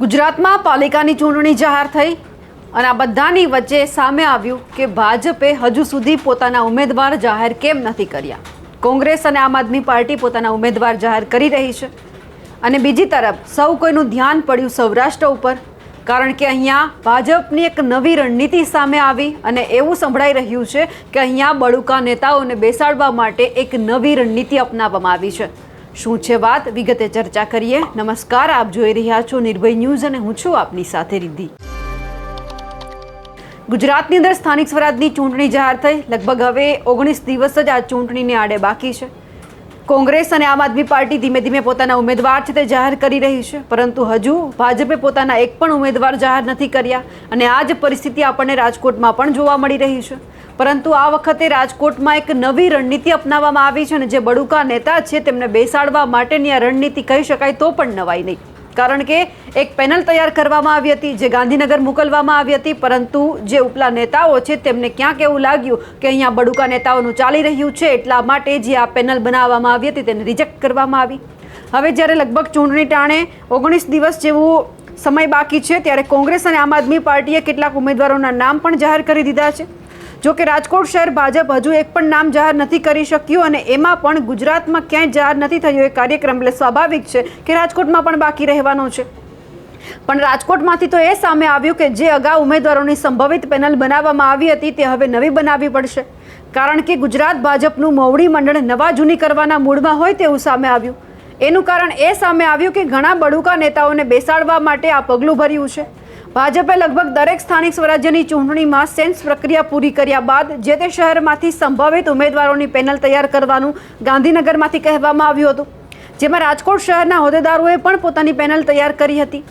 ગુજરાતમાં પાલિકાની ચૂંટણી જાહેર થઈ અને આ બધાની વચ્ચે સામે આવ્યું કે ભાજપે હજુ સુધી પોતાના ઉમેદવાર જાહેર કેમ નથી કર્યા। કોંગ્રેસ અને આમ આદમી પાર્ટી પોતાના ઉમેદવાર જાહેર કરી રહી છે અને બીજી તરફ સૌ કોઈનું ધ્યાન પડ્યું સૌરાષ્ટ્ર ઉપર, કારણ કે અહીંયા ભાજપની એક નવી રણનીતિ સામે આવી અને એવું સંભળાઈ રહ્યું છે કે અહીંયા બળુકા નેતાઓને બેસાડવા માટે એક નવી રણનીતિ અપનાવવામાં આવી છે। શું છે વાત, વિગતે ચર્ચા કરીએ। નમસ્કાર, આપ જોઈ રહ્યા છો નિર્ભય ન્યૂઝ અને હું છું આપની સાથે રિદ્ધિ। ગુજરાતની અંદર સ્થાનિક સ્વરાજની ચૂંટણી જાહેર થઈ, લગભગ હવે 19 દિવસ જ આ ચૂંટણીને આડે બાકી છે। કોંગ્રેસ અને આમ આદમી પાર્ટી ધીમે ધીમે પોતાના ઉમેદવાર છે તે જાહેર કરી રહી છે, પરંતુ હજુ ભાજપે પોતાના એક પણ ઉમેદવાર જાહેર નથી કર્યા અને આ જ પરિસ્થિતિ આપણને રાજકોટમાં પણ જોવા મળી રહી છે। પરંતુ આ વખતે રાજકોટમાં એક નવી રણનીતિ અપનાવવામાં આવી છે અને જે બળુકા નેતા છે તેમને બેસાડવા માટેની આ રણનીતિ કહી શકાય તો પણ નવાઈ નહીં, કારણ કે એક પેનલ તૈયાર કરવામાં આવી હતી જે ગાંધીનગર મોકલવામાં આવી હતી, પરંતુ જે ઉપલા નેતાઓ છે તેમને ક્યાંક એવું લાગ્યું કે અહીંયા બળુકા નેતાઓનું ચાલી રહ્યું છે, એટલા માટે જે આ પેનલ બનાવવામાં આવી હતી તેને રિજેક્ટ કરવામાં આવી। હવે જ્યારે લગભગ ચૂંટણી ટાણે 19 દિવસ જેવું સમય બાકી છે ત્યારે કોંગ્રેસ અને આમ આદમી પાર્ટીએ કેટલાક ઉમેદવારોના નામ પણ જાહેર કરી દીધા છે। જો કે રાજકોટ શહેર ભાજપ હજુ એક પણ નામ જાહેર નથી કરી શક્યું અને એમાં પણ ગુજરાતમાં ક્યાંય જાહેર નથી થયો એ કાર્યક્રમ, એટલે સ્વાભાવિક છે કે રાજકોટમાં પણ બાકી રહેવાનો છે। પણ રાજકોટમાંથી તો એ સામે આવ્યું કે જે અગાઉ ઉમેદવારોની સંભવિત પેનલ બનાવવામાં આવી હતી તે હવે નવી બનાવવી પડશે, કારણ કે ગુજરાત ભાજપનું મોવડી મંડળ નવા જૂની કરવાના મૂડમાં હોય તેવું સામે આવ્યું। એનું કારણ એ સામે આવ્યું કે ઘણા બળુકા નેતાઓને બેસાડવા માટે આ પગલું ભર્યું છે। ભાજપે લગભગ દરેક સ્થાનિક સ્વરાજ્યની ચૂંટણીમાં સેન્સ પ્રક્રિયા પૂરી કર્યા બાદ જે તે શહેરમાંથી સંભવિત ઉમેદવારોની પેનલ તૈયાર કરવાનું ગાંધીનગરમાંથી કહેવામાં આવ્યું હતું, જેમાં રાજકોટ શહેરના હોદ્દેદારોએ પણ પોતાની પેનલ તૈયાર કરી હતી।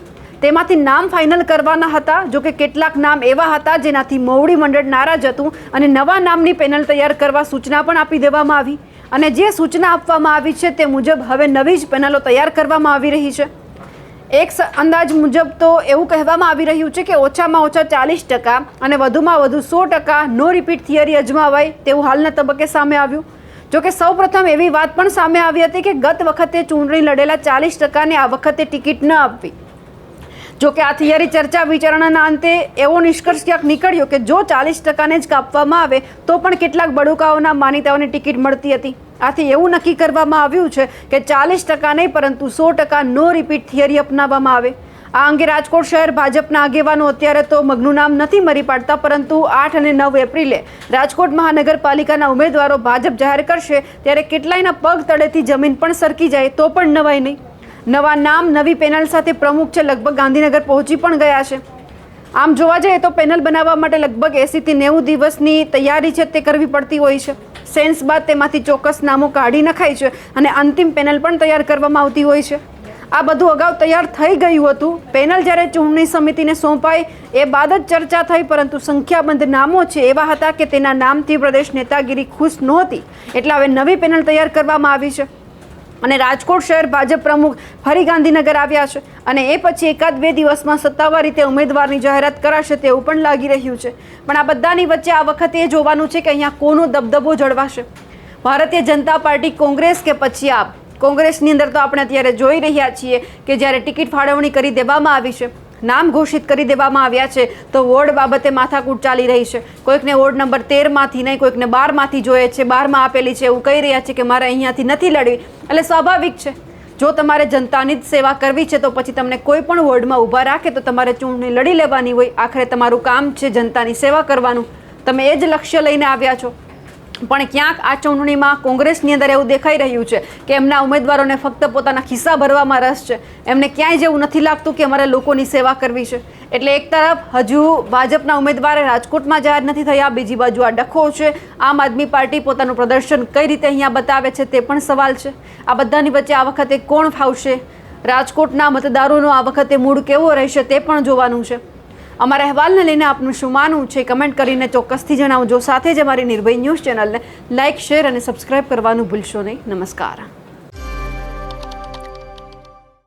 તેમાંથી નામ ફાઇનલ કરવાના હતા, જો કે કેટલાક નામ એવા હતા જેનાથી મોવડી મંડળ નારાજ હતું અને નવા નામની પેનલ તૈયાર કરવા સૂચના પણ આપી દેવામાં આવી અને જે સૂચના આપવામાં આવી છે તે મુજબ હવે નવી જ પેનલો તૈયાર કરવામાં આવી રહી છે। એક અંદાજ મુજબ તો એવું કહેવામાં આવી રહ્યું છે કે ઓછામાં ઓછા 40% અને વધુમાં વધુ 100% નો રિપીટ થિયરી અજમાવાય તેવું હાલના તબક્કે સામે આવ્યું। જોકે સૌપ્રથમ એવી વાત પણ સામે આવી હતી કે ગત વખતે ચૂંટણી લડેલા 40%ને આ વખતે ટિકિટ ન આપવી। જોકે આ થિયરી ચર્ચા વિચારણાના અંતે એવો નિષ્કર્ષ ક્યાંક નીકળ્યો કે જો 40%ને જ કાપવામાં આવે તો પણ કેટલાક બળુકાઓના માનીતાઓને ટિકિટ મળતી હતી। આથી એવું નક્કી કરવામાં આવ્યું છે કે 40% નહીં પરંતુ 100% નો રિપીટ થિયરી અપનાવવામાં આવે। આ અંગે રાજકોટ શહેર ભાજપના આગેવાનો અત્યારે તો મગનું નામ નથી મરી પાડતા, પરંતુ 8 અને 9 એપ્રિલે રાજકોટ મહાનગરપાલિકાના ઉમેદવારો ભાજપ જાહેર કરશે ત્યારે કેટલાયના પગ તળેથી જમીન પણ સરકી જાય તો પણ નવાઈ નહીં। નવા નામ નવી પેનલ સાથે પ્રમુખ છે લગભગ ગાંધીનગર પહોંચી પણ ગયા છે। આમ જોવા જઈએ તો પેનલ બનાવવા માટે લગભગ 80 થી 90 દિવસની તૈયારી છે તે કરવી પડતી હોય છે। સેન્સ બાદ તેમાંથી ચોક્કસ નામો કાઢી નખાય છે અને અંતિમ પેનલ પણ તૈયાર કરવામાં આવતી હોય છે। આ બધું અગાઉ તૈયાર થઈ ગયું હતું। પેનલ જ્યારે ચૂંટણી સમિતિને સોંપાઈ એ બાદ જ ચર્ચા થઈ, પરંતુ સંખ્યાબંધ નામો છે એવા હતા કે તેના નામથી પ્રદેશ નેતાગીરી ખુશ નહોતી, એટલે હવે નવી પેનલ તૈયાર કરવામાં આવી છે અને રાજકોટ શહેર ભાજપ પ્રમુખ ફરી ગાંધીનગર આવ્યા છે અને એ પછી 1-2 દિવસમાં સત્તાવાર રીતે ઉમેદવારની જાહેરાત કરાશે તેવું પણ લાગી રહ્યું છે। પણ આ બધાની વચ્ચે આ વખતે એ જોવાનું છે કે અહીંયા કોનો દબદબો જળવાશે, ભારતીય જનતા પાર્ટી, કોંગ્રેસ કે પછી આપ। કોંગ્રેસની અંદર તો આપણે અત્યારે જોઈ રહ્યા છીએ કે જ્યારે ટિકિટ ફાળવણી કરી દેવામાં આવી છે, નામ ઘોષિત કરી દેવામાં આવ્યા છે તો વોર્ડ બાબતે માથાકૂટ ચાલી રહી છે। કોઈકને વોર્ડ નંબર 13માંથી નહીં, કોઈકને 12માંથી જોઈએ છે, 12માં આપેલી છે એવું કહી રહ્યા છે કે મારે અહીંયાથી નથી લડવી। એટલે સ્વાભાવિક છે, જો તમારે જનતાની જ સેવા કરવી છે તો પછી તમને કોઈ પણ વોર્ડમાં ઊભા રાખે તો તમારે ચૂંટણી લડી લેવાની હોય। આખરે તમારું કામ છે જનતાની સેવા કરવાનું, તમે એ જ લક્ષ્ય લઈને આવ્યા છો। પણ ક્યાંક આ ચૂંટણીમાં કોંગ્રેસની અંદર એવું દેખાઈ રહ્યું છે કે એમના ઉમેદવારોને ફક્ત પોતાના ખિસ્સા ભરવામાં રસ છે, એમને ક્યાંય જેવું નથી લાગતું કે અમારે લોકોની સેવા કરવી છે। એટલે એક તરફ હજુ ભાજપના ઉમેદવાર રાજકોટમાં જાહેર નથી થયા, બીજી બાજુ આ ડખો છે, આમ આદમી પાર્ટી પોતાનું પ્રદર્શન કઈ રીતે અહીંયા બતાવે છે તે પણ સવાલ છે। આ બધાની વચ્ચે આ વખતે કોણ ફાવશે, રાજકોટના મતદારોનો આ વખતે મૂડ કેવો રહેશે તે પણ જોવાનું છે। અમારા અહેવાલને લઈને આપનું શું માનવું છે કમેન્ટ કરીને ચોક્કસથી જણાવજો। સાથે જ અમારી નિર્ભય ન્યૂઝ ચેનલને લાઇક, શેર અને સબસ્ક્રાઇબ કરવાનું ભૂલશો નહીં। નમસ્કાર।